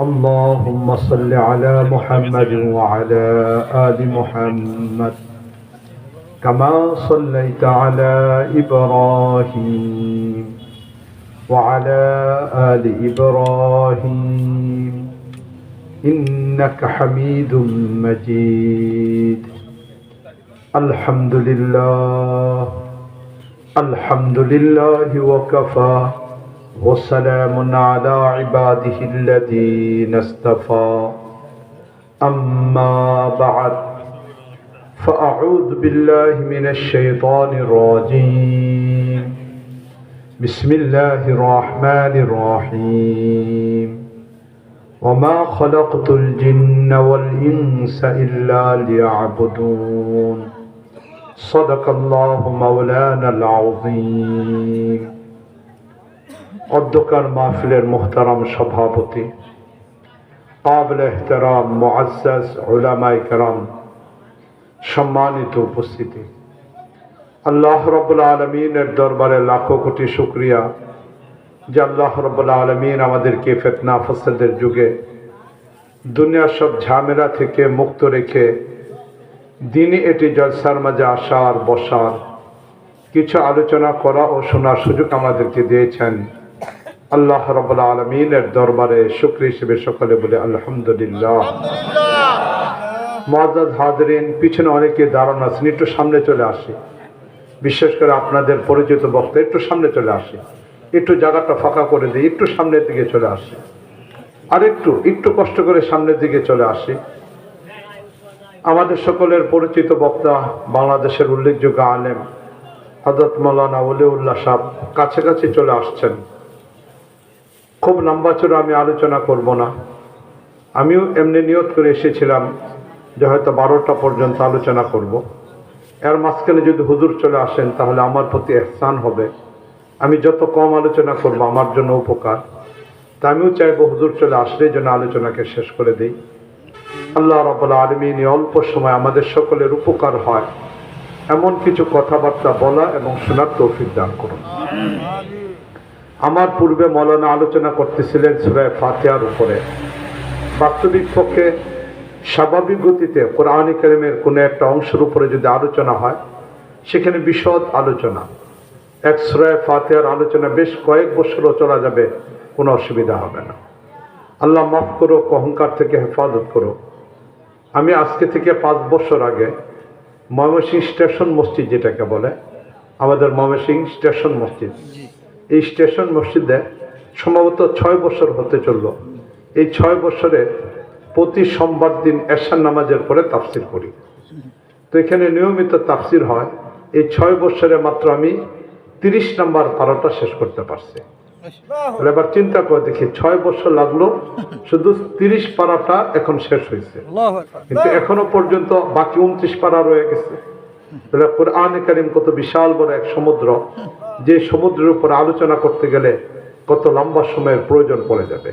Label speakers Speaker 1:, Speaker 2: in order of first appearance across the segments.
Speaker 1: اللهم صل على محمد وعلى آل محمد كما صليت على إبراهيم وعلى آل إبراهيم إنك حميد مجيد. الحمد لله وكفى وسلام على عباده الذين اصطفى. أما بعد فأعوذ بالله من الشيطان الرجيم. بسم الله الرحمن الرحيم. وما خلقت الجن والإنس إلا ليعبدون. صدق الله مولانا العظيم. অধ্যকার মাহফিলের মুহতারাম সভাপতি, কাবিল এহতেরাম মুআজ্জাজ উলামায়ে কেরাম, সম্মানিত উপস্থিতি, আল্লাহ রাব্বুল আলামিনের দরবারে লাখো কোটি শুকরিয়া যে আল্লাহ রাব্বুল আলামিন আমাদেরকে ফিতনা ফাসাদের যুগে দুনিয়ার সব ঝামেলা থেকে মুক্ত রেখে দিনে এটি জলসার মাঝে আসার বসার কিছু আলোচনা করা ও শোনার সুযোগ আমাদেরকে দিয়েছেন। আল্লাহ রাব্বুল আলামিনের দরবারে শুকরিয়া হিসেবে সকলে বলে আলহামদুলিল্লাহ। মুআজ্জাজ হাজিরিন, পিছনে অনেকে দাঁড়ানো আছেন, একটু সামনে চলে আসি। বিশেষ করে আপনাদের পরিচিত বক্তা একটু সামনে চলে আসি, একটু জায়গাটা ফাঁকা করে দিই, একটু সামনের দিকে চলে আসি, আর একটু কষ্ট করে সামনের দিকে চলে আসি। আমাদের সকলের পরিচিত বক্তা, বাংলাদেশের উল্লেখযোগ্য আলেম হযরত মাওলানা ওলিউল্লাহ সাহেব কাছাকাছি চলে আসছেন। খুব লম্বা চড়া আমি আলোচনা করব না, আমিও এমনি নিয়ত করে এসেছিলাম যে হয়তো 12টা পর্যন্ত আলোচনা করব। এর মাঝখানে যদি হুজুর চলে আসেন তাহলে আমার প্রতি ইহসান হবে, আমি যত কম আলোচনা করব আমার জন্য উপকার। তা আমিও চাইবো হুজুর চলে আসলে যেন আলোচনাকে শেষ করে দিই। আল্লাহ রাব্বুল আলামিন অল্প সময় আমাদের সকলের উপকার হয় এমন কিছু কথাবার্তা বলা এবং শোনার তৌফিক দান করুন। আমার পূর্বে মৌলানা আলোচনা করতেছিলেন সূরা ফাতিহার উপরে। বাস্তবিক পক্ষে স্বাভাবিক গতিতে কোরআনে কারীমের কোনো একটা অংশের উপরে যদি আলোচনা হয় সেখানে বিশদ আলোচনা, এক সূরা ফাতিহার আলোচনা বেশ কয়েক বছরও চলা যাবে, কোনো অসুবিধা হবে না। আল্লাহ মাফ করো, অহংকার থেকে হেফাজত করো। আমি আজকে থেকে 5 বছর আগে ময়মনসিংহ স্টেশন মসজিদ, যেটাকে বলে আমাদের ময়মনসিংহ স্টেশন মসজিদ, এই স্টেশন মসজিদে সম্ভবত 6 বছর হতে চলল। এই 6 বছরে প্রতি সোমবার দিন এশার নামাজের পরে তাফসির করি। তো এখানে নিয়মিত তাফসির হয়। এই 6 বছরে মাত্র আমি 30 নম্বর পারাটা শেষ করতে পারছি। এবার চিন্তা করে দেখি, 6 বছর লাগলো শুধু 30 পারাটা এখন শেষ হয়েছে, কিন্তু এখনো পর্যন্ত বাকি 29 পারা রয়ে গেছে। তাহলে কোরআনে কারীম কত বিশাল বড় এক সমুদ্র, যে সমুদ্রের উপর আলোচনা করতে গেলে কত লম্বা সময়ের প্রয়োজন পড়ে যাবে।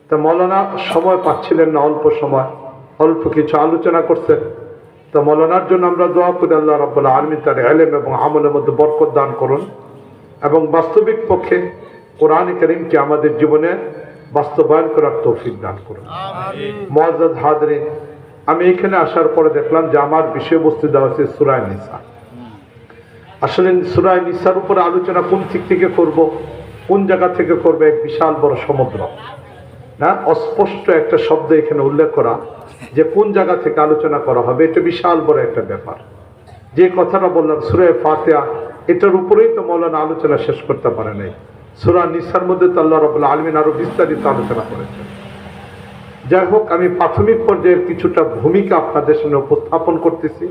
Speaker 1: তা মৌলানা সময় পাচ্ছিলেন না, অল্প সময় অল্প কিছু আলোচনা করছেন। তো মৌলানার জন্য আমরা দোয়া করি আল্লাহ রাব্বুল আলামিন তার ইলম এবং আমলের মধ্যে বরকত দান করুন এবং বাস্তবিক পক্ষে কোরআনে কারীমকে আমাদের জীবনে বাস্তবায়ন করার তৌফিক দান করুন। মুআজ্জাজ হাজিরিন, আমি এখানে আসার পরে দেখলাম যে আমার বিষয়বস্তু দেওয়া আছে সূরা নিসা। আসলে সূরা নিসার উপরে আলোচনা কোন দিক থেকে করব, কোন জায়গা থেকে করব, এক বিশাল বড় সমুদ্র না, অস্পষ্ট একটা শব্দ এখানে উল্লেখ করা যে কোন জায়গা থেকে আলোচনা করা হবে, এটা বিশাল বড় একটা ব্যাপার। যে কথাটা বললাম সূরা ফাতিহা, এটার উপরেই তো মৌলানা আলোচনা শেষ করতে পারে নাই। সূরা নিসার মধ্যে তো আল্লাহ রাব্বুল আলামিন আরো বিস্তারিত আলোচনা করেছেন। যাই হোক, আমি প্রাথমিক পর্যায়ের কিছুটা ভূমিকা আপনাদের সামনে উপস্থাপন করতেছি।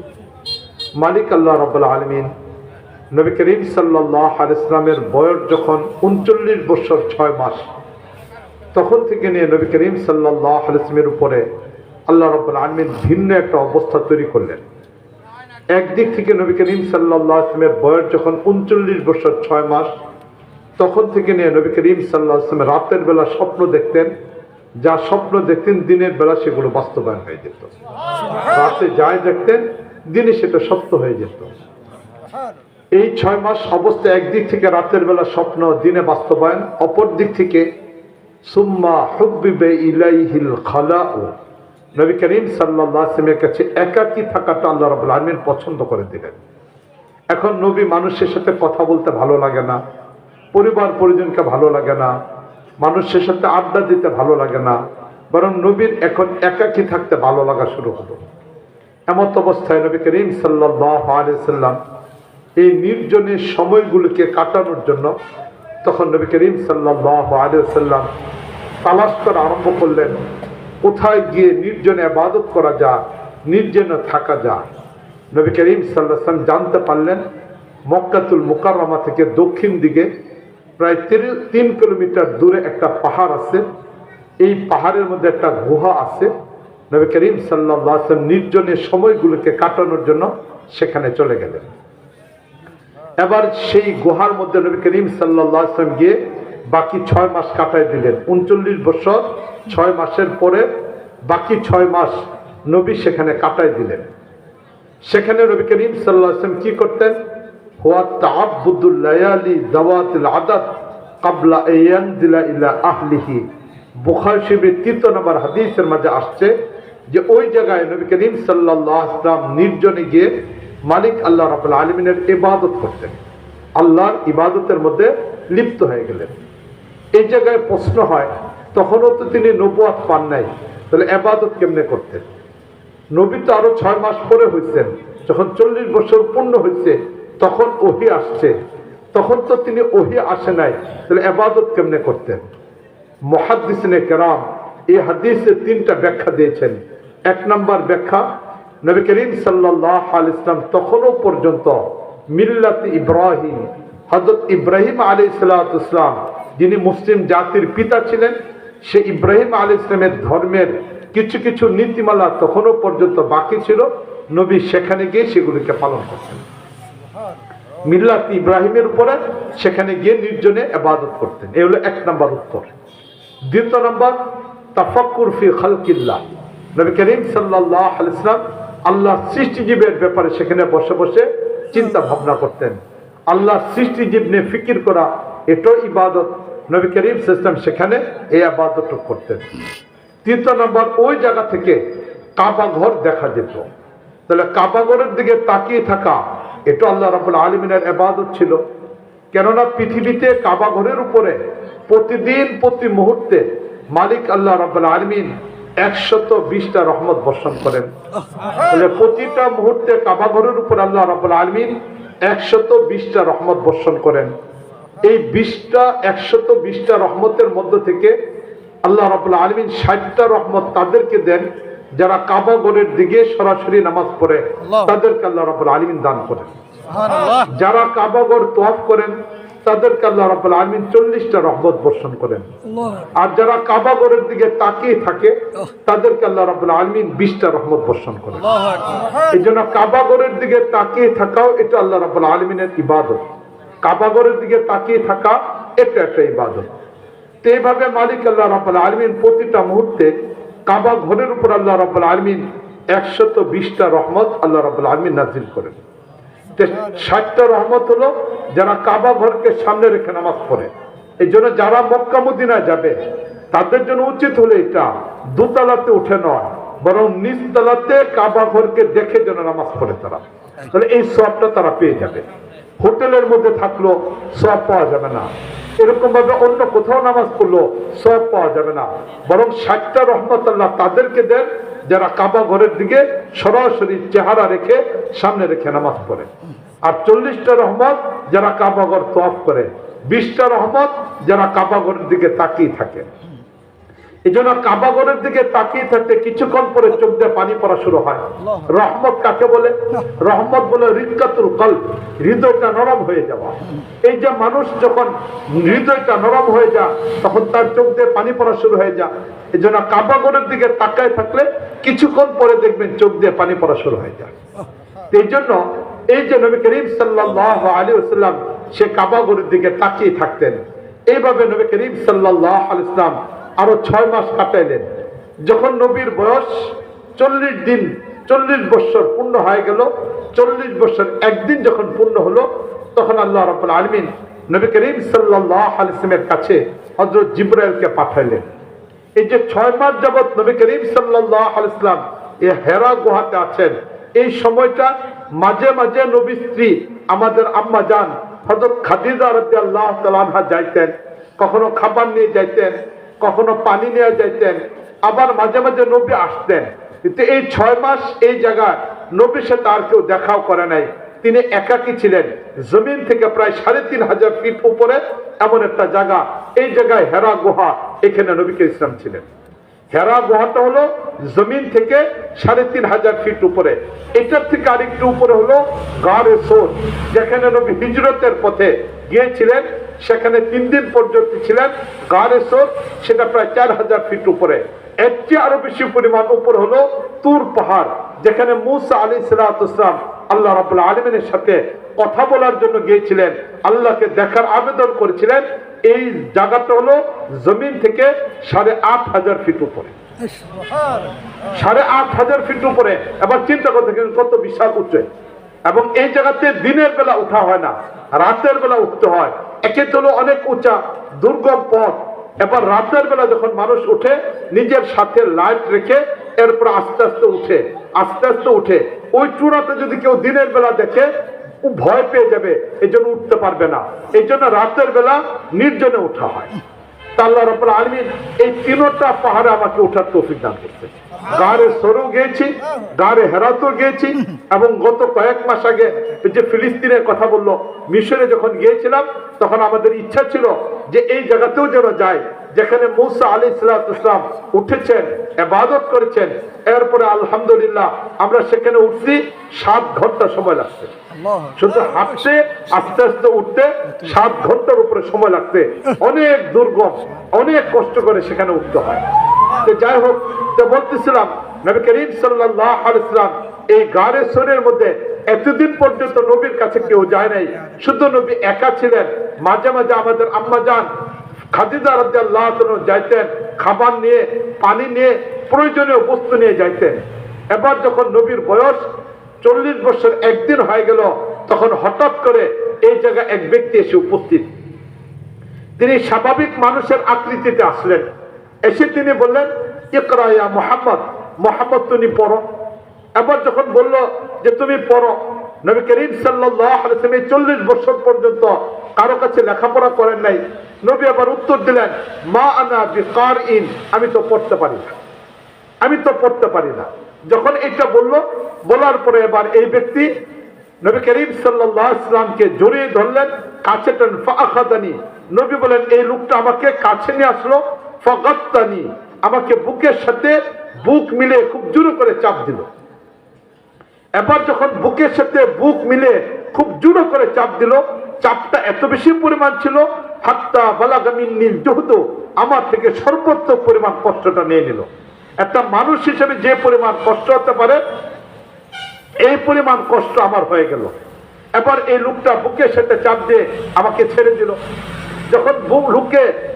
Speaker 1: মালিক আল্লাহ রাব্বুল আলামিন নবী করিম সাল্লাল্লাহু আলাইহি ওয়াসাল্লামের বয়স যখন 39 বছর 6 মাস, তখন থেকে নিয়ে নবী করিম সাল্লাল্লাহু আলাইহি ওয়াসাল্লামের উপরে আল্লাহ রাব্বুল আলামিন ভিন্ন একটা অবস্থা তৈরি করলেন। একদিক থেকে নবী করিম সাল্লাল্লাহু আলাইহি ওয়াসাল্লামের বয়স যখন 39 বছর 6 মাস, তখন থেকে নিয়ে নবী করিম সাল্লাল্লাহু আলাইহি ওয়াসাল্লাম রাতের বেলা স্বপ্ন দেখতেন, যা স্বপ্ন দেখতেন দিনের বেলা সেগুলো বাস্তবায়ন হয়ে যেত। রাতে যাই দেখতেন দিনে সেটা সত্য হয়ে যেত। এই 6 মাস অবস্থা একদিক থেকে রাতের বেলা স্বপ্ন, দিনে বাস্তবায়ন, অপর দিক থেকে সুম্মা হুব্বিবা ইলাইহিল খালাউ, নবী করিম সাল্লাল্লাহু আলাইহি ওয়াসাল্লামের কাছে একাকী থাকাটা আল্লাহ রাব্বুল আলামিন পছন্দ করে দিলেন। এখন নবী মানুষের সাথে কথা বলতে ভালো লাগে না, পরিবার পরিজনকে ভালো লাগে না, মানুষের সাথে আড্ডা দিতে ভালো লাগে না, বরং নবীর এখন একাকী থাকতে ভালো লাগা শুরু হলো। এমন অবস্থায় নবী করিম সাল্লাল্লাহু আলাইহি ওয়াসাল্লাম এই নির্জনের সময়গুলোকে কাটানোর জন্য তখন নবী করিম সাল্লাল্লাহু আলাইহি ওয়াসাল্লাম তালাশ করা আরম্ভ করলেন, কোথায় গিয়ে নির্জনে ইবাদত করা যায়, নির্জনে থাকা যায়। নবী করিম সাল্লাল্লাহু আলাইহি ওয়াসাল্লাম জানতে পারলেন মক্কাতুল মুকাররমা থেকে দক্ষিণ দিকে প্রায় 3 কিলোমিটার দূরে একটা পাহাড় আছে, এই পাহাড়ের মধ্যে একটা গুহা আছে। নবী করিম সাল্লাল্লাহু আলাইহি ওয়াসাল্লাম নির্জনের সময়গুলোকে কাটানোর জন্য সেখানে চলে গেলেন। এবার সেই গুহার মধ্যে নবী করিম সাল্লাল্লাহু আলাইহি ওয়াসাল্লাম গিয়ে বাকি 6 মাস কাটাই দিলেন। 39 বছর 6 মাসের পরে বাকি 6 মাস নবী সেখানে কাটাই দিলেন। সেখানে নবী করিম সাল্লাল্লাহু আলাইহি ওয়াসাল্লাম কি করতেন? হুয়া তাআব্বুদুল লায়ালি যাওয়াতিল আদাদ ক্বাবলা আয়ানজিলা ইলা আহলিহি। বুখারী শরীফের 3 নম্বর হাদিসের মাঝে আসছে যে ওই জায়গায় নবী করিম সাল্লাল্লাহু আলাইহি ওয়াসাল্লাম নির্জনে গিয়ে মালিক আল্লাহ রাব্বুল আলামিনের ইবাদত করতেন, আল্লাহর ইবাদতের মধ্যে লিপ্ত হয়ে গেলেন। এই জায়গায় প্রশ্ন হয়, তখনও তো তিনি নবুয়ত পান নাই, তাহলে ইবাদত কেমনে করতেন? নবী তো আরো 6 মাস পরে হয়েছেন, যখন 40 বছর পূর্ণ হয়েছে তখন ওহী আসছে, তখন তো তিনি ওহী আসে নাই, তাহলে ইবাদত কেমনে করতেন? মুহাদ্দিসিনে কেরাম এই হাদিসে 3টা ব্যাখ্যা দিয়েছেন। 1 নম্বর ব্যাখ্যা, নবী করিম সাল্লাল্লাহু আলাইহি ওয়াসাল্লাম তখনও পর্যন্ত মিল্লাত ইব্রাহিম, হযরত ইব্রাহিম আলাইহিস সালাতু ওয়াসসালাম যিনি মুসলিম জাতির পিতা ছিলেন, সে ইব্রাহিম আলাইহিস সালামের ধর্মের কিছু কিছু নীতিমালা তখনও পর্যন্ত বাকি ছিল, নবী সেখানে গিয়ে সেগুলিকে পালন করতেন। মিল্লাত ইব্রাহিমের উপরে সেখানে গিয়ে নির্জনে ইবাদত করতেন। এই হলো 1 নম্বর উত্তর। 2 নম্বর, তাফাক্কুর ফি খালকিল্লাহ। নবী করিম সাল্লাল্লাহু আলাইহি ওয়াসাল্লাম আল্লাহর সৃষ্টিজীবের ব্যাপারে সেখানে বসে বসে চিন্তা ভাবনা করতেন। আল্লাহর সৃষ্টিজীব নিয়ে ফিকির করা এটাও ইবাদত। নবী করিম সাল্লাল্লাহু আলাইহি ওয়াসাল্লাম সেখানে এই ইবাদতটা করতেন। 3 নম্বর, ওই জায়গা থেকে কাবা ঘর দেখা যেত, তাহলে কাবা ঘরের দিকে তাকিয়ে থাকা এটা আল্লাহ রাব্বুল আলামিনের ইবাদত ছিল। কেননা পৃথিবীতে কাবা ঘরের উপরে প্রতিদিন প্রতি মুহূর্তে মালিক আল্লাহ রাব্বুল আলামিন 120টা রহমত বর্ষণ করেন। তাহলে প্রতিটা মুহূর্তে কাবা ঘরের উপর আল্লাহ রাব্বুল আলামিন 120টা রহমত বর্ষণ করেন। এই 120টা রহমতের মধ্য থেকে আল্লাহ রাব্বুল আলামিন 60টা রহমত তাদেরকে দেন যারা কাবা ঘরের দিকে সরাসরি নামাজ পড়ে, তাদেরকে আল্লাহ রাব্বুল আলামিন দান করেন। যারা কাবা ঘর তওয়াফ করেন তাদেরকে আল্লাহ রাব্বুল আলামিন 40টা রহমত বর্ষণ করেন। আর যারা কাবা ঘরের দিকে তাকিয়ে থাকে তাদেরকে আল্লাহ রাব্বুল আলামিন 20টা রহমত বর্ষণ করেন। এই জন্য কাবা ঘরের দিকে তাকিয়ে থাকাও এটা আল্লাহ রাব্বুল আলামিনের ইবাদত। কাবা ঘরের দিকে তাকিয়ে থাকা এটা একটা ইবাদত। তো এইভাবে মালিক আল্লাহ রাব্বুল আলামিন প্রতিটা মুহূর্তে কাবা ঘরের উপর আল্লাহ রাব্বুল আলামিন 120টা রহমত আল্লাহ রাব্বুল আলামিন নাযিল করেন। 60টা রহমত হলো যারা কাবা ঘরকে সামনে রেখে নামাজ পড়ে। এই জন্য যারা মক্কা মদিনায় যাবে তাদের জন্য উচিত হলে এটা দোতলাতে উঠে নয়, বরং নিচতলাতে কাবা ঘরকে দেখে যেন নামাজ পড়ে তারা, তাহলে এই সওয়াবটা তারা পেয়ে যাবে। হোটেলের মধ্যে থাকলো সওয়াব পাওয়া যাবে না, এরকম ভাবে অন্য কোথাও নামাজ পড়লো সওয়াব পাওয়া যাবে না, বরং 60টা রহমত আল্লাহ তাদেরকে দেন যারা কাবা ঘরের দিকে সরাসরি চেহারা রেখে সামনে রেখে নামাজ পড়ে। আর 40টা রহমত যারা কাবা ঘর তওয়াফ করে, 20টা রহমত যারা কাবা ঘরের দিকে তাকিয়ে থাকে। এই জন্য কাবা ঘরের দিকে তাকিয়ে থাকতে কিছুক্ষণ পরে চোখ দিয়ে পানি পড়া শুরু হয়। রহমত কাকে বলে? রহমত বলে রিক্কাতুল কলব, হৃদয়টা নরম হয়ে যাওয়া। এই যে মানুষ যখন হৃদয়টা নরম হয়ে যায় তখন তার চোখ দিয়ে পানি পড়া শুরু হয়ে যায়। এই জন্য কাবা ঘরের দিকে তাকায় থাকলে কিছুক্ষণ পরে দেখবেন চোখ দিয়ে পানি পড়া শুরু হয়ে যায়। এই জন্য এই যে নবী করিম সাল্লাল্লাহু আলাইহি ওয়াসাল্লাম সে কাবা ঘরের দিকে তাকিয়ে থাকতেন। এইভাবে নবী করিম সাল্লাল্লাহু আলাইহি ওয়াসাল্লাম আরো 6 মাস কাটাইলেন। যখন নবীর বয়স 40 বছর পূর্ণ হয়ে গেল, 40 বছর একদিন যখন পূর্ণ হলো, তখন আল্লাহ রাব্বুল আলামিন নবী করিম সাল্লাল্লাহু আলাইহি ওয়াসাল্লামের কাছে হযরত জিবরাইলকে পাঠাইলেন। এই যে 6 মাস যাবত নবী করিম সাল্লাল্লাহু আলাইহি ওয়াসাল্লাম এই হেরা গুহাতে আছেন, এই সময়টা মাঝে মাঝে নবী স্ত্রী আমাদের আম্মা জান হযরত খাদিজা রাদিয়াল্লাহু তাআলা আনহা যাইতেন, কখনো খাবার নিয়ে যাইতেন, কখনো পানি নিয়ে যাইতেন, আবার মাঝে মাঝে নবী আসতেন। কিন্তু এই 6 মাস এই জায়গায় নবীর সাথে আর কেউ দেখাও করে নাই, তিনি একাকী ছিলেন। জমিন থেকে প্রায় 3500 ফিট উপরে এমন একটা জায়গা, এই জায়গায় হেরা গুহা, এখানে নবী ইসলাম ছিলেন। হেরা গুহাটা হলো জমিন থেকে 3500 ফিট উপরে, এটার থেকে আরেকটু উপরে হলো গারে সোর, যেখানে নবী হিজরতের পথে গিয়েছিলেন, সেখানে 3 দিন পর্যন্ত ছিলেন গারে সোর, সেটা প্রায় 4000 ফিট উপরে। এর চেয়ে আরো বেশি পরিমাণ উপরে হলো তুর পাহাড়, যেখানে মূসা আলাইহিস সালাম আল্লাহ রাব্বুল আলামিনের সাথে কথা বলার জন্য গিয়েছিলেন, আল্লাহকে দেখার আবেদন করেছিলেন। এই জায়গাটা হলো জমিন থেকে 8500 ফিট উপরে, 8500 ফিট উপরে। এবার চিন্তা করতে কত বিশাল উঁচু। এবং এই জায়গাতে দিনের বেলা উঠা হয় না, রাতের বেলা উঠতে হয়। একে হলো অনেক উঁচা দুর্গম পথ। এবার রাতের বেলা যখন মানুষ উঠে, নিজের সাথে লাইট রেখে এরপর আস্তে আস্তে উঠে ওই চূড়াতে যদি কেউ দিনের বেলা দেখে ভয় পেয়ে যাবে, এই জন্য উঠতে পারবে না। এই জন্য রাতের বেলা নির্জনে উঠা হয়। আল্লাহ রাব্বুল আলামিন এই 3টা পাহাড়ে আমাকে ওঠার তৌফিক দান করতে। গারে সরু গিয়েছি, গারে হেরাতেও গিয়েছি, এবং গত কয়েক মাস আগে যে ফিলিস্তিনের কথা বললো, মিশরে যখন গিয়েছিলাম তখন আমাদের ইচ্ছা ছিল যে এই জায়গাতেও যেন যাই, যেখানে মূসা আলাইহিস সালাম উঠেছেন, ইবাদত করেছেন। এরপরে আলহামদুলিল্লাহ আমরা সেখানে উঠছি, 7 ঘন্টা সময় লাগছে। শুধু হাঁটতে আস্তে আস্তে উঠতে 7 ঘন্টার উপরে সময় লাগছে। অনেক দুর্গম, অনেক কষ্ট করে সেখানে উঠতে হয়। তো যাই হোক, তো বলতেছিলাম নবী করিম সাল্লাল্লাহু আলাইহি ওয়াসাল্লাম এই গারে সোরের মধ্যে এতদিন পর্যন্ত নবীর কাছে কেউ যায় নাই, শুধু নবী একা ছিলেন। মাঝে মাঝে আমাদের আম্মা জান খাদিজা রাদিয়াল্লাহু তাআলা যাইতেন, খাবার নিয়ে, পানি নিয়ে, প্রয়োজনীয় বস্তু নিয়ে যাইতেন। এবার যখন নবীর বয়স 40 বছর 1 দিন হয়ে গেল, তখন হঠাৎ করে এই জায়গায় এক ব্যক্তি এসে উপস্থিত। তিনি স্বাভাবিক মানুষের আকৃতিতে আসলেন। এসে তিনি বললেন, ইকরা ইয়া মুহাম্মদ, মুহাম্মদ তুমি পড়ো। এবার যখন বলল যে তুমি পড়ো, নবী করিম সাল্লাল্লাহু আলাইহি ওয়াসাল্লাম 40 বছর পর্যন্ত কারো কাছে লেখাপড়া করেন নাই। নবী আবার উত্তর দিলেন, মা আনা বিকারইন, আমি তো পড়তে পারি না, আমি তো পড়তে পারি না। যখন এটা বলল, বলার পরে এবার এই ব্যক্তি নবী করিম সাল্লাল্লাহু আলাইহি ওয়াসাল্লামকে জড়িয়ে ধরলেন, কাছে টান ফাআখাদানি। নবী বলেন, এই লোকটা আমাকে কাছে নিয়ে আসলো, ফাগাত্তানি, আমাকে বুকের সাথে বুক মিলে খুব জোরে করে চাপ দিল। এবার যখন বুকের সাথে বুক মিলে খুব জোরে করে চাপ দিল, চাপটা এত বেশি পরিমাণ ছিল, হাত্তা বালাগা মিন্নিল জুহদ, আমার থেকে সর্বোচ্চ পরিমাণ কষ্টটা নিয়ে নিল। একটা মানুষ হিসেবে যে পরিমাণ কষ্ট হতে পারে, এই পরিমাণ কষ্ট আমার হয়ে গেল। এবার এই লোকটা বুকের সাথে চাপ দিয়ে আমাকে ছেড়ে দিল। যখন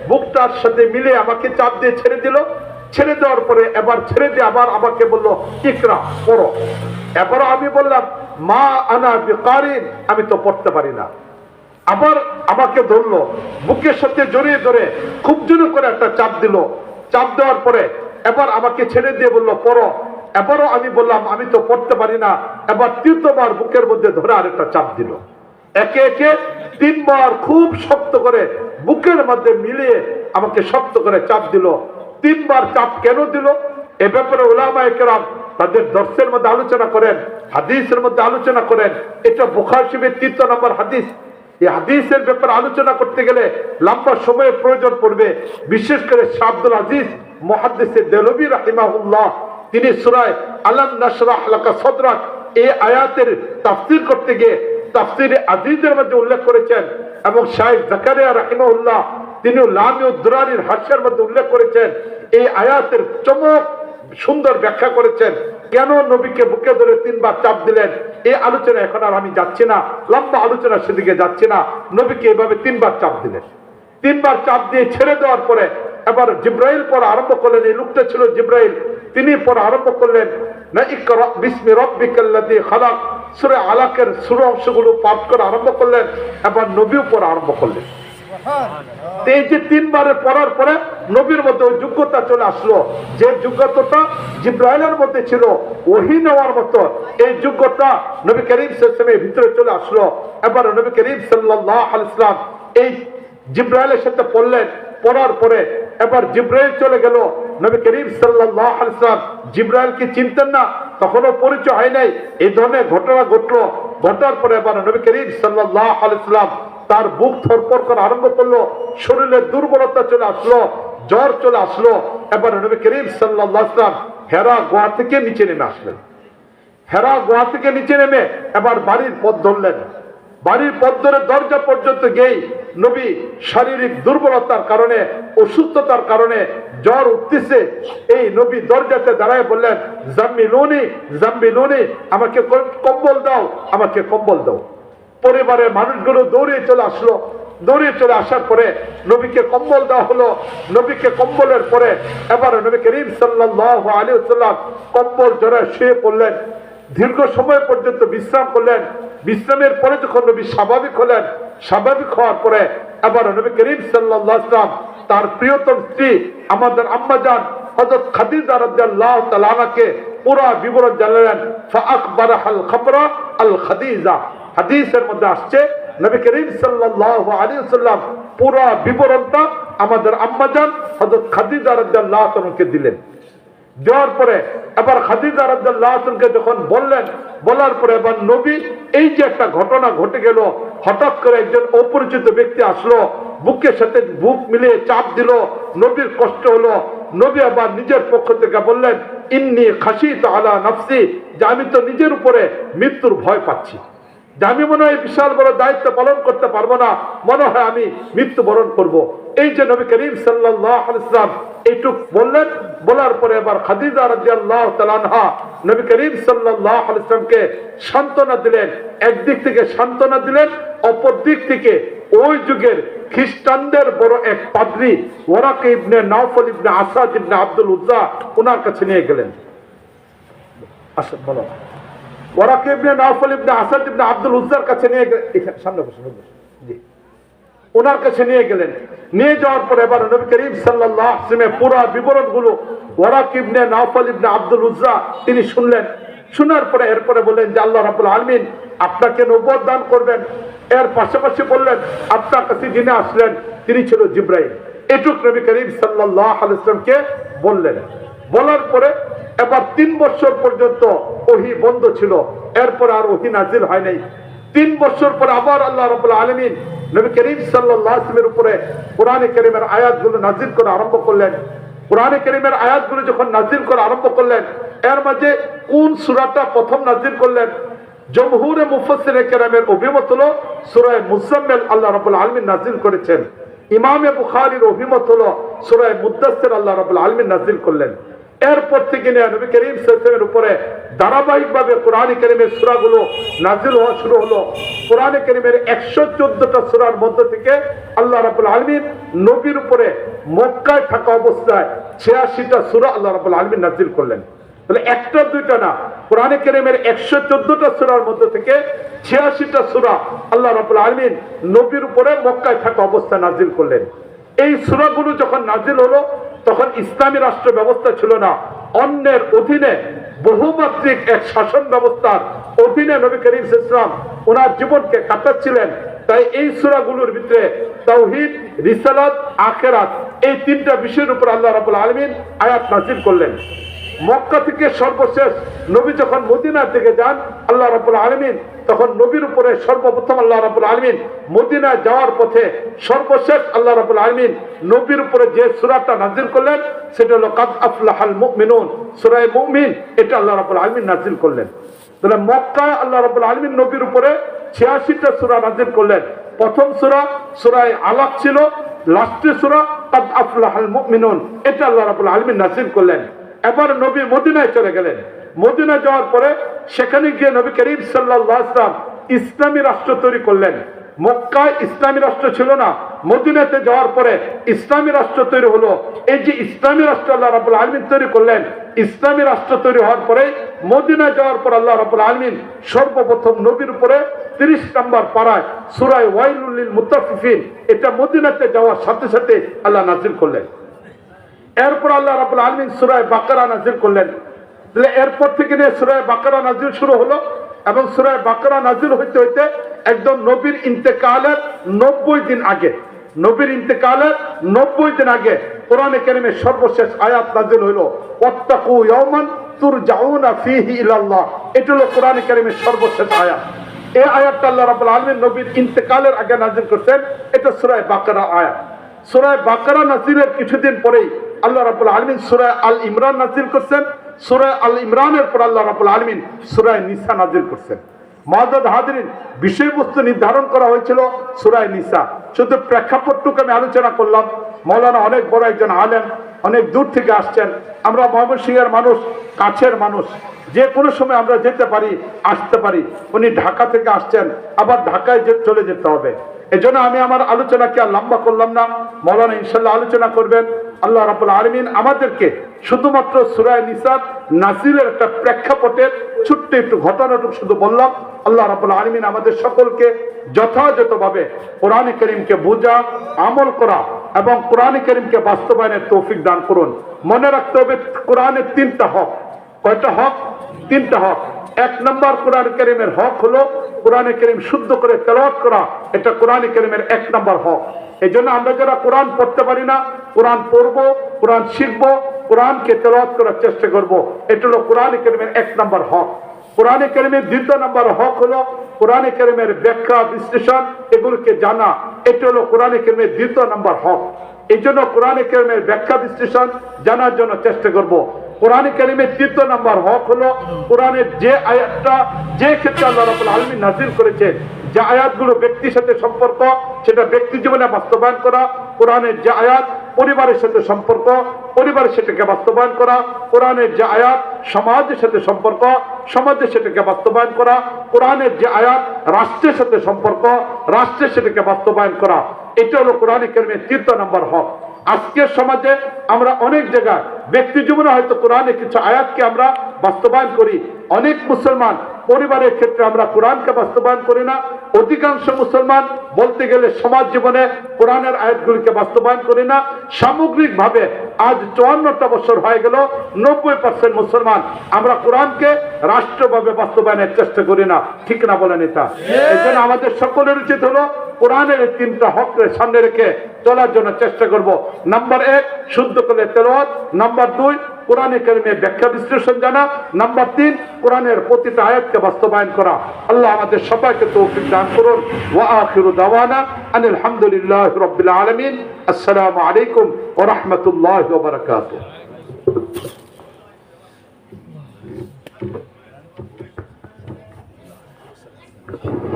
Speaker 1: বুকটার সাথে মিলে আমাকে চাপ দিয়ে ছেড়ে দিল, ছেড়ে দেওয়ার পরে এবার ছেড়ে দিয়ে আবার আমাকে বলল, ইকরা, পড়ো। এবারও আমি বললাম, মা আনা বিকারিন, আমি তো পড়তে পারি না। আবার আমাকে ধরলো, বুকের সাথে জড়িয়ে ধরে খুব জোরে করে একটা চাপ দিল। চাপ দেওয়ার পরে এবার আমাকে ছেড়ে দিয়ে বলল, পড়ো। এবারও আমি বললাম, আমি তো পড়তে পারি না। এবার 3বার বুকের মধ্যে ধরে আরেকটা চাপ দিল। একে একে 3বার খুব শক্ত করে বুকের মধ্যে মিলিয়ে আমাকে শক্ত করে চাপ দিল। 3বার চাপ কেন দিল, এ ব্যাপারে উলামায়ে কেরাম তাদের দর্শের মধ্যে আলোচনা করেন, হাদিসের মধ্যে আলোচনা করেন। এটা বুখারী শরীফের 3 নম্বর হাদিস। এই হাদিসের ব্যাপারে আলোচনা করতে গেলে লম্বা সময়ের প্রয়োজন পড়বে। বিশেষ করে শাহ আব্দুল আজিজ মুহাদ্দিস দেলভী রাহিমাহুল্লাহ, তিনি সূরা আলাম নাশরাহ লাকা সাদরাক এই আয়াতের তাফসীর করতে গিয়ে তাফসীরে আজিজের মধ্যে উল্লেখ করেছেন, এবং শাইখ জাকারিয়া রাহিমাহুল্লাহ তিনি লামিউদ দুরারির হাসিয়ার মধ্যে উল্লেখ করেছেন। এই আয়াতের চমক সুন্দর ব্যাখ্যা করেছেন, কেন নবীকে বুকে ধরে 3বার চাপ দিলেন। এই আলোচনা এখন আর আমি যাচ্ছি না, লম্বা আলোচনা সেদিকে যাচ্ছি না। নবীকে এভাবে 3বার চাপ দিলেন। 3বার চাপ দিয়ে ছেড়ে দেওয়ার পরে এবার জিব্রাইল পড়া আরম্ভ করলেন। এই লোকটা ছিল জিব্রাইল, তিনি পড়া আরম্ভ করলেন, না ইকরা বিসমি রাব্বিকাল্লাযী খালাক, সূরা আলাকের সূরা অংশগুলো পাঠ করা আরম্ভ করলেন। এবার নবীও পড়া আরম্ভ করলেন। এই যে তিনবারের পড়ার পরে নবীর মধ্যে ওই যোগ্যতা চলে আসলো, যে যোগ্যতাটা জিব্রাইলের মধ্যে ছিল ওহী নেওয়ার মতো, এই যোগ্যতা নবী করিম সাল্লাল্লাহু আলাইহি ওয়াসাল্লামের ভিতরে চলে আসলো। এবার নবী করিম সাল্লাল্লাহু আলাইহি ওয়াসাল্লাম এই জিব্রাইলের সাথে পড়লেন, পড়ার পরে এবার জিব্রাইল চলে গেল। নবী করিম সাল্লাল্লাহু আলাইহি ওয়াসাল্লাম জিব্রাইলকে চিনতেন না, তখনও পরিচয় হয় নাই। এই ধরনের ঘটনা ঘটলো, ঘটার পরে এবার নবী করিম সাল্লাল্লাহু আলাইহি ওয়াসাল্লাম তার বুক থরথর করা আরম্ভ করলো, শরীরে দুর্বলতা চলে আসলো, জ্বর চলে আসলো। এবার নবী করিম সাল্লাল্লাহু আলাইহি ওয়াসাল্লাম হেরা গুহা থেকে নিচে নেমে আসলেন। হেরা গুহা থেকে নিচে নেমে এবার বাড়ির পথ ধরলেন। বাড়ির পথ ধরে দরজা পর্যন্ত গিয়েই নবী শারীরিক দুর্বলতার কারণে, অসুস্থতার কারণে জ্বর উঠতেছে, এই নবী দরজাতে দাঁড়ায় বললেন, জাম্মিলুনি জাম্মিলুনি, আমাকে কম্বল দাও, আমাকে কম্বল দাও। পরিবারের মানুষগুলো দৌড়িয়ে চলে আসলো। দৌড়িয়ে চলে আসার পরে নবীকে কম্বল দেওয়া হলো। নবীকে কম্বলের পরে এবার নবী করিম সাল্লাল্লাহু আলাইহি ওয়াসাল্লাম কম্বল জড়ায় শুয়ে পড়লেন। দীর্ঘ সময় পর্যন্ত বিশ্রাম করলেন। বিশ্রামের পরে যখন নবী স্বাভাবিক হলেন, স্বাভাবিক হওয়ার পরে এবার নবী করিম সাল্লাল্লাহু আলাইহি ওয়াসাল্লাম তার প্রিয়তম স্ত্রী আমাদের আম্মা জান হযরত খাদিজা রাদিয়াল্লাহু তাআলা আনহাকে পুরো বিবরণ জানালেন। ফাআখবারাহাল খাবরা আল খাদিজা, হাদিসের মধ্যে আসছে নবী করিম সাল্লাল্লাহু আলাইহি ওয়াসাল্লাম পুরো বিবরণটা আমাদের আম্মা জান হযরত খাদিজা রাদিয়াল্লাহু তাআলাকে দিলেন। দেওয়ার পরে এবার খাদিজা রাদিয়াল্লাহু তাআলাকে যখন বললেন, বলার পরে এবার নবী এই যে একটা ঘটনা ঘটে গেল, হঠাৎ করে একজন অপরিচিত ব্যক্তি আসলো, বুকের সাথে বুক মিলিয়ে চাপ দিল, নবীর কষ্ট হলো। নবী আবার নিজের পক্ষ থেকে বললেন, ইন্নী খাশিতু আলা নাফসি, যে আমি তো নিজের উপরে মৃত্যুর ভয় পাচ্ছি, যে আমি মনে হয় বিশাল বড় দায়িত্ব পালন করতে পারবো না, মনে হয় আমি মৃত্যুবরণ করব। এই যে নবী করিম সাল্লাল্লাহু আলাইহি ওয়াসাল্লাম এইটুক বললেন। বলার পরে এবার খাদিজা রাদিয়াল্লাহু তাআলা আনহা নবী করিম সাল্লাল্লাহু আলাইহি ওয়াসাল্লামকে সান্ত্বনা দিলেন। একদিক থেকে সান্ত্বনা দিলেন, অপর দিক থেকে ওই যুগের খ্রিস্টানদের বড় এক পাদ্রী ওয়ারাকা ইবনে নাওফল ইবনে আসাদ ইবনে আব্দুল উজ্জা ওনার কাছে নিয়ে গেলেন। আচ্ছা বলো, ওয়ারাকা ইবনে নাওফল ইবনে আসাদ ইবনে আব্দুল উজ্জার কাছে নিয়ে গেলেন। এখানে সামনে বসুন, জি, ওনার কাছে নিয়ে গেলেন। নিয়ে যাওয়ার পরে এবার নবী করিম সাল্লাল্লাহু আলাইহি ওয়াসাল্লামের পুরো বিবরণগুলো ওয়ারাকা ইবনে নাওফল ইবনে আব্দুল উজ্জা তিনি শুনলেন। শোনার পরে এরপরে বললেন যে আল্লাহ রাব্বুল আলামিন আপনাকে নবুয়ত দান করবেন। এর পাশাপাশি বললেন আপনার কাছে যিনি আসলেন তিনি ছিল জিব্রাইল। এটুক নবী করিম সাল্লাল্লাহু আলাইহি ওয়াসাল্লামকে বললেন। বলার পরে এবার 3 বছর পর্যন্ত ওহী বন্ধ ছিল, এরপর আর ওহী নাজিল হয় নাই। 3 বছর পর আবার আল্লাহ রাব্বুল আলামিন নবী করিম সাল্লাল্লাহু আলাইহি ওয়াসাল্লামের উপরে কোরআনে কারীমের আয়াতগুলো নাজিল করা আরম্ভ করলেন। কোরআনে কারীমের আয়াতগুলো যখন নাজিল করা আরম্ভ করলেন, এর মাঝে কোন সূরাটা প্রথম নাজিল করলেন? জমহুরে মুফাসসিরে কেরামের অভিমত হলো সূরা মুজাম্মিল আল্লাহ রাব্বুল আলামিন নাজিল করেছেন। ইমামে বুখারীর অভিমত হলো সূরা মুদ্দাসসির আল্লাহ রাব্বুল আলামিন নাজিল করলেন। এরপর থেকে নিয়ে নবী করিম সাল্লাল্লাহু আলাইহি ওয়াসাল্লামের উপরে ধারাবাহিকভাবে কোরআনে কারীমের সূরাগুলো নাজিল হওয়া শুরু হলো। কোরআনে কারীমের 114টা সূরার মধ্য থেকে আল্লাহ রাব্বুল আলামিন নবীর উপরে মক্কায় থাকা অবস্থায় 86টা সূরা আল্লাহ রাব্বুল আলামিন নাজিল করলেন। তাহলে একটা দুইটা না, কোরআনে কারীমের 114টা সূরার মধ্য থেকে 86টা সূরা আল্লাহ রাব্বুল আলামিন নবীর উপরে মক্কায় থাকা অবস্থায় নাজিল করলেন। এই সূরাগুলো যখন নাজিল হলো তখন ইসলামী রাষ্ট্র ব্যবস্থা ছিল না, অন্যের অধীনে বহুমাত্রিক এক শাসন ব্যবস্থার অধীনে নবী করিম সাল্লাল্লাহু আলাইহি ওয়াসাল্লাম ওনার জীবনকে কাটাচ্ছিলেন। তাই এই সূরাগুলোর ভিতরে তাওহীদ, রিসালাত, আখিরাত এই 3টা বিষয়ের উপর আল্লাহ রাব্বুল আলামিন আয়াত নাযিল করলেন। মক্কা থেকে সর্বশেষ নবী যখন মদিনার দিকে যান আল্লাহ রাব্বুল আলামিন তখন নবীর উপরে সর্বপ্রথম আল্লাহ রাব্বুল আলামিন মদিনা যাওয়ার পথে সর্বশেষ আল্লাহ রাব্বুল আলামিন নবীর উপরে যে সূরাটা নাযিল করলেন সেটা হলো কাদ আফলাহাল মুমিনুন, সূরা মুমিন। এটা আল্লাহ রাব্বুল আলামিন নাযিল করলেন। তাহলে মক্কায় আল্লাহ রাব্বুল আলামিন নবীর উপরে 86টা সূরা নাযিল করলেন। প্রথম সূরা সূরা আলাক ছিল, লাস্টের সূরা কাদ আফলাহাল মুমিনুন, এটা আল্লাহ রাব্বুল আলামিন নাযিল করলেন। এবার নবী মদিনায় চলে গেলেন। মদিনা যাওয়ার পরে সেখানে গিয়ে নবী করিম সাল্লাল্লাহু আলাইহি ওয়াসাল্লাম ইসলামী রাষ্ট্র তৈরি করলেন। মক্কায় ইসলামী রাষ্ট্র ছিল না, মদিনাতে যাওয়ার পরে ইসলামী রাষ্ট্র তৈরি হলো। এই যে ইসলামী রাষ্ট্র আল্লাহ রাব্বুল আলামিন তৈরি করলেন, ইসলামী রাষ্ট্র তৈরি হওয়ার পরে মদিনা যাওয়ার পর আল্লাহ রাব্বুল আলামিন সর্বপ্রথম নবীর উপরে 30 নম্বর পারায় সূরা ওয়াইলুল লিল মুতাফফিফিন, এটা মদিনাতে যাওয়ার সাথে সাথে আল্লাহ নাযিল করলেন। এরপর আল্লাহ রাব্বুল আলামিন সূরা বাকারা নাযিল করলেন। এরপর থেকে নিয়ে সূরা বাকারা নাযিল শুরু হলো এবং সূরা বাকারা নাযিল হইতে হইতে একদম নবীর ইন্তেকালের 90 দিন আগে, নবীর ইন্তেকালের 90 দিন আগে কোরআনে কারীমের সর্বশেষ আয়াত নাযিল হলো, ওয়াত্তাকু ইয়াওমান তুরজাউনা ফীহি ইলাল্লাহ। এটা হলো কোরআনে কারীমের সর্বশেষ আয়াত। এই আয়াতটা আল্লাহ রাব্বুল আলামিন নবীর ইন্তেকালের আগে নাযিল করতেন। এটা সূরা বাকারা আয়াত। সূরা বাকারা নাযিলের কিছুদিন পরেই আল্লাহ রাব্বুল আলামিন সূরা আল ইমরান নাযিল করছেন। সূরা আল ইমরানের পর আল্লাহ রাব্বুল আলামিন সূরা নিসা নাযিল করছেন। মুআজ্জাজ হাজিরিন, বিষয়বস্তু নির্ধারণ করা হয়েছিল সূরা নিসা। শুধু প্রেক্ষাপটটুকু আমি আলোচনা করলাম। মাওলানা অনেক বড় একজন আলেম, অনেক দূর থেকে আসছেন। আমরা ময়মনসিংহের মানুষ, কাছের মানুষ, যে কোনো সময় আমরা যেতে পারি, আসতে পারি। উনি ঢাকা থেকে আসছেন, আবার ঢাকায় চলে যেতে হবে। এজন্য আমি আমার আলোচনাকে আর লম্বা করলাম না। মাওলানা ইনশাআল্লাহ আলোচনা করবেন। আল্লাহ রাব্বুল আলামিন আমাদেরকে শুধুমাত্র সূরা নিসার নাযিলের একটা প্রেক্ষাপটের ছোট্ট একটু ঘটনাটুকু শুধু বললাম। আল্লাহ রাব্বুল আলামিন আমাদের সকলকে যথাযথভাবে কোরআন কারীমকে বোঝা, আমল করা এবং কোরআন কারীমকে বাস্তবায়নের তৌফিক দান করুন। মনে রাখতে হবে কোরআনের 3টা হক। কয়টা হক? 3টা হক। 1 নম্বর কোরআন কারীমের হক হলো কোরআন কারীম শুদ্ধ করে তেলাওয়াত করা। এটা কোরআন কারীমের 1 নম্বর হক। এই জন্য আমরা যারা কোরআন পড়তে পারি না, কোরআন পড়বো, কোরআন শিখবো, কোরআনকে তেলাওয়াত করার চেষ্টা করব। এটা হলো কোরআন কারীমের 1 নম্বর হক। কোরআন কারীমের 2 নম্বর হক হলো কোরআন কারীমের ব্যাখ্যা, বিশ্লেষণ, এগুলোকে জানা। এটা হলো কোরআন কারীমের 2 নম্বর হক। এই জন্য কোরআন কারীমের ব্যাখ্যা, বিশ্লেষণ জানার জন্য চেষ্টা করব। কোরআন কারীমের 2 নম্বর হক হলো কোরআনের যে আয়াতটা যে ক্ষেত্রে আল্লাহ রাব্বুল আলামিন নাযিল করেছেন, যে আয়াতগুলো ব্যক্তির সাথে সম্পর্ক, সেটা ব্যক্তি জীবনে বাস্তবায়ন করা। কোরআনের যে আয়াত পরিবারের সাথে সম্পর্ক, পরিবারের সেটাকে বাস্তবায়ন করা। কোরআনের যে আয়াত সমাজের সাথে সম্পর্ক, সমাজের সেটাকে বাস্তবায়ন করা। কোরআনের যে আয়াত রাষ্ট্রের সাথে সম্পর্ক, রাষ্ট্রের সেটাকে বাস্তবায়ন করা। এটা হলো কোরআন কারীমের 3 নম্বর হক। আজকের সমাজে আমরা অনেক জায়গায় ব্যক্তি জীবনে হয়তো কোরআনের কিছু আয়াতকে আমরা বাস্তবায়ন করি। অনেক মুসলমান পরিবারের ক্ষেত্রে আমরা কোরআনকে বাস্তবায়ন করি না। অধিকাংশ মুসলমান বলতে গেলে সমাজ জীবনে কোরআনের আয়াতগুলিকে বাস্তবায়ন করি না। সামগ্রিকভাবে আজ 54টা বছর হয়ে গেল, 90% মুসলমান আমরা কোরআনকে রাষ্ট্রভাবে বাস্তবায়নের চেষ্টা করি না। ঠিক না বলেন? এটা এই জন্য আমাদের সকলের উচিত হলো কোরআনের 3টা হককে সামনে রেখে চলার জন্য চেষ্টা করব। নাম্বার 1 শুদ্ধ করে তেলাওয়াত। নাম্বার 2 কোরআন কারীমের ব্যাখ্যা, বিশ্লেষণ জানা। নাম্বার 3 কোরআনের প্রতিটা আয়াতকে বাস্তবায়ন করা। আল্লাহ আমাদের সবাইকে তৌফিক দান করুন। ওয়া আখিরু দাওয়ানা আনিল হামদুলিল্লাহি রাব্বিল আলামিন। আসসালামু আলাইকুম ওয়া রাহমাতুল্লাহি ওয়া বারাকাতুহু।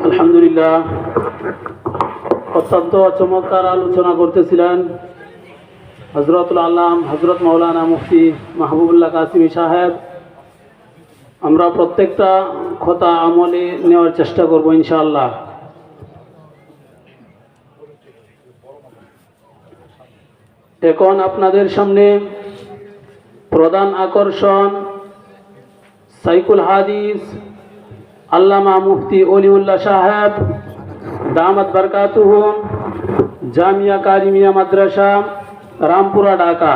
Speaker 2: আলহামদুলিল্লাহ, অত্যন্ত চমৎকার আলোচনা করতেছিলেন হযরতুল আল্লাম হযরত মাওলানা মুফতি মাহবুবুল্লাহ কাসিমি সাহেব। আমরা প্রত্যেকটা কথা আমলে নেওয়ার চেষ্টা করব ইনশাআল্লাহ। এখন আপনাদের সামনে প্রধান আকর্ষণ সাইকুল হাদিস আল্লামা মুফতি ওলিউল্লাহ সাহেব দামাত বারকাতুহুম, জামিয়া কারিমিয়া মাদ্রাসা, রামপুরা, ঢাকা।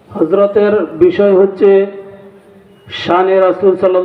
Speaker 2: হযরতের বিষয় হচ্ছে শানে রাসূল সাল্লাল্লাহু